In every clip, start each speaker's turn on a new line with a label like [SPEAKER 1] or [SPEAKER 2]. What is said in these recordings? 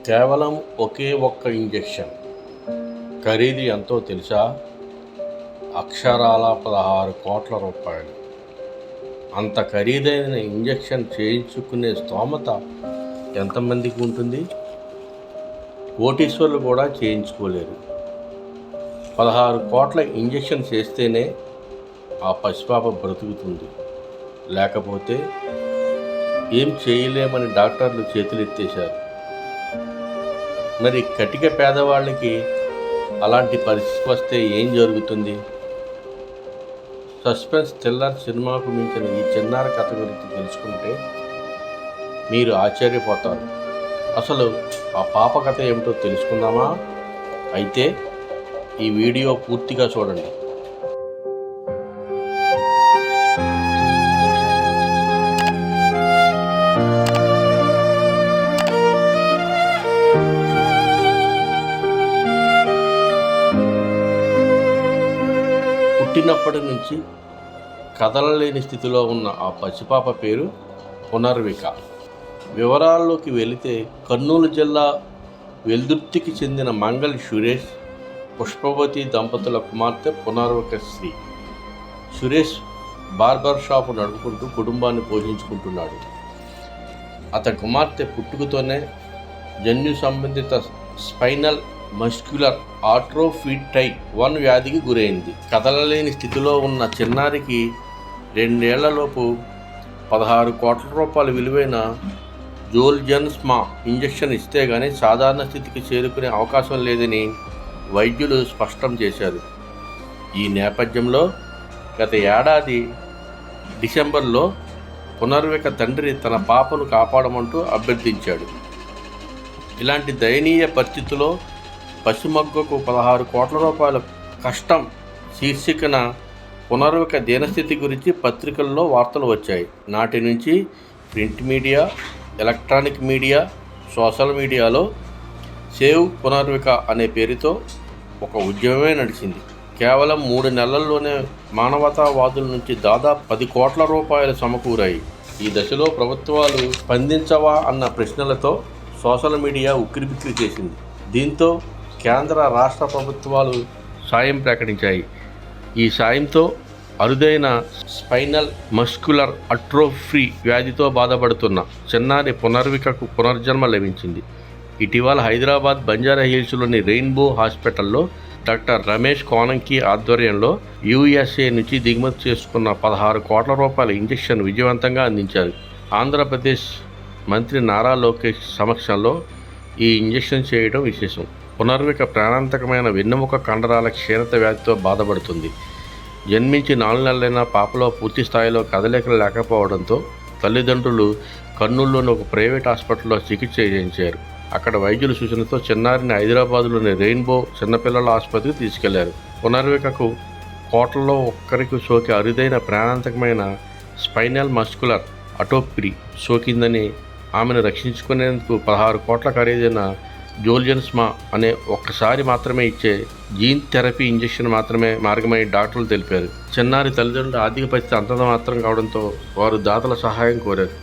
[SPEAKER 1] కేవలం ఒకే ఒక్క ఇంజెక్షన్ ఖరీదు ఎంతో తెలుసా? అక్షరాల 16 కోట్ల రూపాయలు. అంత ఖరీదైన ఇంజెక్షన్ చేయించుకునే స్తోమత ఎంతమందికి ఉంటుంది? కోటీశ్వర్లు కూడా చేయించుకోలేరు. 16 కోట్ల ఇంజెక్షన్ చేస్తేనే ఆ పసిపాప బ్రతుకుతుంది. లేకపోతే ఏం చేయలేమని డాక్టర్లు చేతులెత్తేశారు. మరి కటిక పేదవాళ్ళకి అలాంటి పరిస్థితి వస్తే ఏం జరుగుతుంది? సస్పెన్స్ థ్రిల్లర్ సినిమాకు మించిన ఈ చిన్నారి కథ గురించి తెలుసుకుంటే మీరు ఆశ్చర్యపోతారు. అసలు ఆ పాప కథ ఏమిటో తెలుసుకుందామా? అయితే ఈ వీడియో పూర్తిగా చూడండి. పుట్టినప్పటి నుంచి కదలలేని స్థితిలో ఉన్న ఆ పసిపాప పేరు పునర్విక. వివరాల్లోకి వెళితే కర్నూలు జిల్లా వెల్దుర్తికి చెందిన మంగళ్ సురేష్, పుష్పవతి దంపతుల కుమార్తె పునర్విక శ్రీ. సురేష్ బార్బర్ షాపు నడుపుకుంటూ కుటుంబాన్ని పోషించుకుంటున్నాడు. అతని కుమార్తె పుట్టుకతోనే జన్యు సంబంధిత స్పైనల్ మస్క్యులర్ ఆట్రోఫీ టైప్ 1 వ్యాధికి గురైంది. కదలలేని స్థితిలో ఉన్న చిన్నారికి 2 ఏళ్లలోపు 16 కోట్ల రూపాయల విలువైన జోల్జన్స్మా ఇంజెక్షన్ ఇస్తే గానీ సాధారణ స్థితికి చేరుకునే అవకాశం లేదని వైద్యులు స్పష్టం చేశారు. ఈ నేపథ్యంలో గత ఏడాది డిసెంబర్లో పునర్విక తండ్రి తన పాపను కాపాడమంటూ అభ్యర్థించాడు. ఇలాంటి దయనీయ పరిస్థితిలో పసిమగ్గకు 16 కోట్ల రూపాయల కష్టం శీర్షికన పునర్విక దీనస్థితి గురించి పత్రికల్లో వార్తలు వచ్చాయి. నాటి నుంచి print media, electronic media, social మీడియాలో సేవ్ పునర్విక అనే పేరుతో ఒక ఉద్యమమే నడిచింది. కేవలం 3 నెలల్లోనే మానవతావాదుల నుంచి దాదాపు 10 కోట్ల రూపాయలు సమకూరాయి. ఈ దశలో ప్రభుత్వాలు స్పందించవా అన్న ప్రశ్నలతో సోషల్ మీడియా ఉక్కిరిబిక్కిరి చేసింది. దీంతో కేంద్ర రాష్ట్ర ప్రభుత్వాలు సాయం ప్రకటించాయి. ఈ సాయంతో అరుదైన స్పైనల్ మస్క్యులర్ అట్రోఫీ వ్యాధితో బాధపడుతున్న చిన్నారి పునర్వికకు పునర్జన్మ లభించింది. ఇటీవల హైదరాబాద్ బంజారా హిల్స్లోని రెయిన్బో హాస్పిటల్లో డాక్టర్ రమేష్ కోనంకి ఆధ్వర్యంలో USA నుంచి దిగుమతి చేసుకున్న 16 కోట్ల రూపాయల ఇంజెక్షన్ విజయవంతంగా అందించారు. ఆంధ్రప్రదేశ్ మంత్రి నారా లోకేష్ సమక్షంలో ఈ ఇంజెక్షన్ చేయడం విశేషం. పునర్విక ప్రాణాంతకమైన వెన్నెముక కండరాల క్షీణత వ్యాధితో బాధపడుతుంది. జన్మించి 4 నెలలైన పాపలో పూర్తి స్థాయిలో కదలికలు లేకపోవడంతో తల్లిదండ్రులు కర్నూలులోని ఒక ప్రైవేట్ హాస్పిటల్లో చికిత్స చేయించారు. అక్కడ వైద్యుల సూచనతో చిన్నారిని హైదరాబాద్లోని రెయిన్బో చిన్నపిల్లల ఆసుపత్రికి తీసుకెళ్లారు. పునర్వికకు కోట్లలో ఒక్కరికి సోకి అరుదైన ప్రాణాంతకమైన స్పైనల్ మస్క్యులర్ అట్రోఫీ సోకిందని ఆమెను రక్షించుకునేందుకు 16 కోట్ల ఖరీదైన జోల్జన్స్మా అనే ఒక్కసారి మాత్రమే ఇచ్చే జీన్ థెరపీ ఇంజెక్షన్ మాత్రమే మార్గమని డాక్టర్లు తెలిపారు. చిన్నారి తల్లిదండ్రుల ఆర్థిక పరిస్థితి అంతంత మాత్రం కావడంతో వారు దాతల సహాయం కోరారు.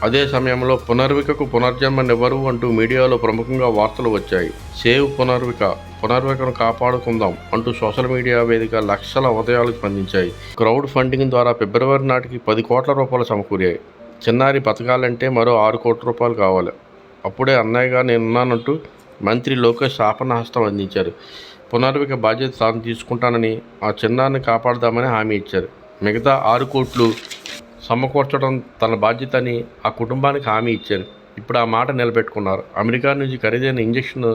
[SPEAKER 1] అదే సమయంలో పునర్వికకు పునర్జన్మనివ్వరు అంటూ మీడియాలో ప్రముఖంగా వార్తలు వచ్చాయి. సేవ్ పునర్విక, పునర్వికను కాపాడుకుందాం అంటూ సోషల్ మీడియా వేదిక లక్షల ఉదయాలు స్పందించాయి. క్రౌడ్ ఫండింగ్ ద్వారా ఫిబ్రవరి నాటికి 10 కోట్ల రూపాయలు సమకూరాయి. చిన్నారి బతకాలంటే మరో 6 కోట్ల రూపాయలు కావాలి. అప్పుడే అన్నయ్యగా నేనున్నానంటూ మంత్రి లోకేష్ ఆపన్నహస్తం అందించారు. పునర్విక బాధ్యత తాను తీసుకుంటానని, ఆ చిన్నారిని కాపాడదామని హామీ ఇచ్చారు. మిగతా 6 కోట్లు సమకూర్చడం తన బాధ్యత అని ఆ కుటుంబానికి హామీ ఇచ్చారు. ఇప్పుడు ఆ మాట నిలబెట్టుకున్నారు. అమెరికా నుంచి ఖరీదైన ఇంజెక్షన్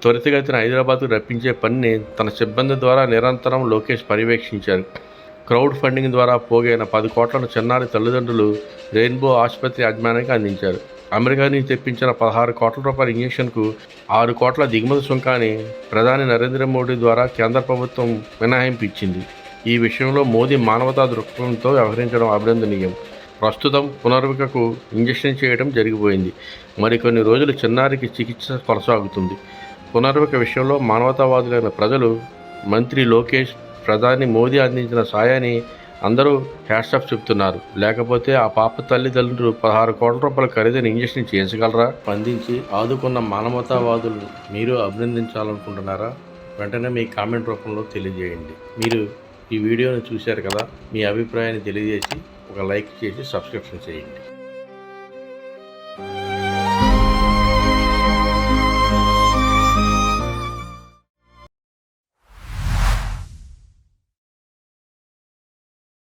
[SPEAKER 1] త్వరితగతిన హైదరాబాద్కు రప్పించే పనిని తన సిబ్బంది ద్వారా నిరంతరం లోకేష్ పర్యవేక్షించారు. క్రౌడ్ ఫండింగ్ ద్వారా పోగైన 10 కోట్లను చిన్నారి తల్లిదండ్రులు రెయిన్బో ఆసుపత్రి యాజమాన్యానికి అందించారు. అమెరికా నుంచి తెప్పించిన 16 కోట్ల రూపాయల ఇంజెక్షన్కు 6 కోట్ల దిగుమతి సుంకాన్ని ప్రధాని నరేంద్ర మోడీ ద్వారా కేంద్ర ప్రభుత్వం మినహాయింపు ఇచ్చింది. ఈ విషయంలో మోదీ మానవతా దృక్పథంతో వ్యవహరించడం అభినందనీయం. ప్రస్తుతం పునర్వికకు ఇంజెక్షన్ చేయడం జరిగిపోయింది. మరికొన్ని రోజులు చిన్నారికి చికిత్స కొనసాగుతుంది. పునర్విక విషయంలో మానవతావాదులైన ప్రజలు మంత్రి లోకేష్, ప్రధాని మోదీ అందించిన సాయాన్ని అందరూ హ్యాట్స్ ఆఫ్ చెప్తున్నారు. లేకపోతే ఆ పాప తల్లిదండ్రులు 16 కోట్ల రూపాయల ఖరీదైన ఇంజెక్షన్ చేయించగలరా? స్పందించి ఆదుకున్న మానవతావాదులు మీరు అభినందించాలనుకుంటున్నారా? వెంటనే మీ కామెంట్ రూపంలో తెలియజేయండి. మీరు ఈ వీడియోని చూశారు కదా, మీ అభిప్రాయాన్ని తెలియజేసి ఒక లైక్ చేసి సబ్స్క్రిప్షన్ చేయండి.